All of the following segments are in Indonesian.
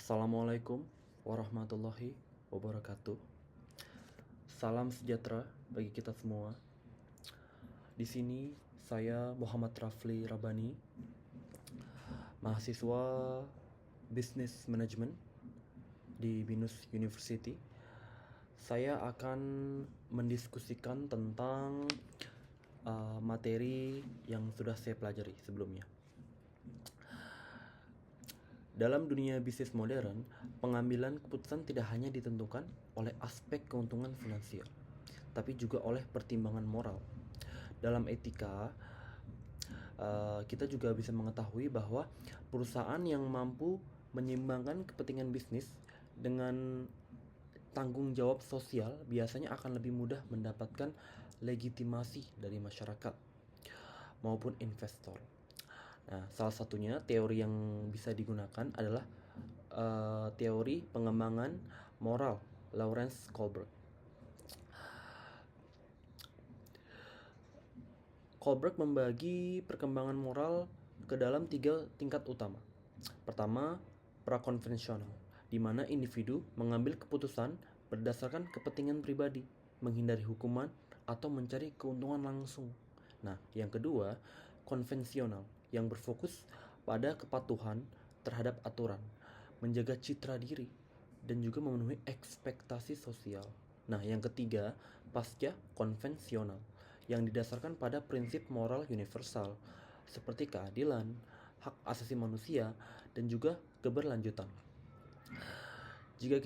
Assalamualaikum warahmatullahi wabarakatuh. Salam sejahtera bagi kita semua. Di sini saya Muhammad Rafli Rabani, mahasiswa Business Management di BINUS University. Saya akan mendiskusikan tentang materi yang sudah saya pelajari sebelumnya. Dalam dunia bisnis modern, pengambilan keputusan tidak hanya ditentukan oleh aspek keuntungan finansial, tapi juga oleh pertimbangan moral. Dalam etika, kita juga bisa mengetahui bahwa perusahaan yang mampu menyeimbangkan kepentingan bisnis dengan tanggung jawab sosial biasanya akan lebih mudah mendapatkan legitimasi dari masyarakat maupun investor. Nah, salah satunya teori yang bisa digunakan adalah teori pengembangan moral Lawrence Kohlberg. Kohlberg membagi perkembangan moral ke dalam 3 tingkat utama. Pertama, prakonvensional, di mana individu mengambil keputusan berdasarkan kepentingan pribadi, menghindari hukuman, atau mencari keuntungan langsung. Nah, yang kedua, konvensional, yang berfokus pada kepatuhan terhadap aturan, menjaga citra diri, dan juga memenuhi ekspektasi sosial. Nah, yang ketiga, pasca konvensional, yang didasarkan pada prinsip moral universal, seperti keadilan, hak asasi manusia, dan juga keberlanjutan. Jika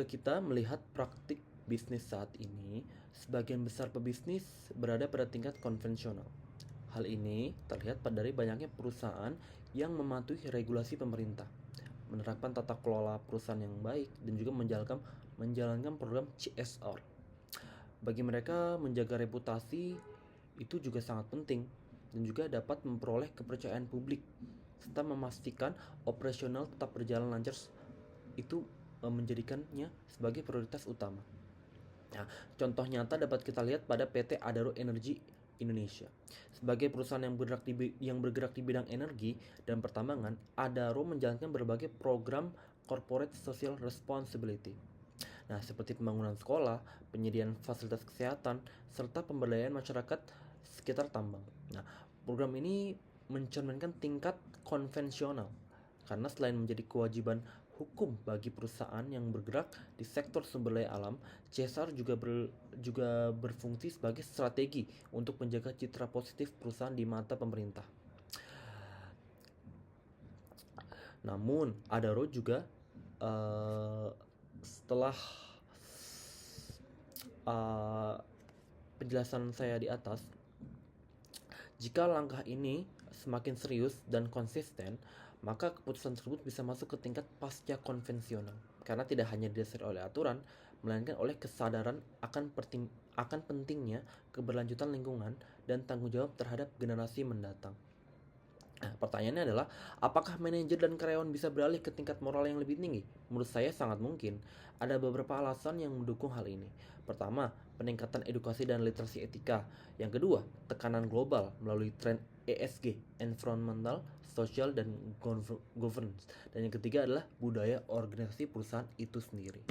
kita melihat praktik bisnis saat ini, sebagian besar pebisnis berada pada tingkat konvensional. Hal ini terlihat dari banyaknya perusahaan yang mematuhi regulasi pemerintah, menerapkan tata kelola perusahaan yang baik, dan juga menjalankan program CSR. Bagi mereka, menjaga reputasi itu juga sangat penting dan juga dapat memperoleh kepercayaan publik, serta memastikan operasional tetap berjalan lancar, itu menjadikannya sebagai prioritas utama. Nah, contoh nyata dapat kita lihat pada PT Adaro Energi Indonesia. Sebagai perusahaan yang bergerak di bidang energi dan pertambangan, Adaro menjalankan berbagai program corporate social responsibility. Nah, seperti pembangunan sekolah, penyediaan fasilitas kesehatan, serta pemberdayaan masyarakat sekitar tambang. Nah, program ini mencerminkan tingkat konvensional karena selain menjadi kewajiban hukum bagi perusahaan yang bergerak di sektor sumber daya alam, CSR juga berfungsi sebagai strategi untuk menjaga citra positif perusahaan di mata pemerintah. Namun, Adaro juga setelah penjelasan saya di atas, jika langkah ini semakin serius dan konsisten, maka keputusan tersebut bisa masuk ke tingkat pasca konvensional, karena tidak hanya didasari oleh aturan, melainkan oleh kesadaran akan pentingnya keberlanjutan lingkungan dan tanggung jawab terhadap generasi mendatang. Nah, pertanyaannya adalah, apakah manajer dan karyawan bisa beralih ke tingkat moral yang lebih tinggi? Menurut saya sangat mungkin. Ada beberapa alasan yang mendukung hal ini. Pertama, peningkatan edukasi dan literasi etika. Yang kedua, tekanan global melalui tren ESG, environmental, social, dan governance. Dan yang ketiga adalah budaya organisasi perusahaan itu sendiri.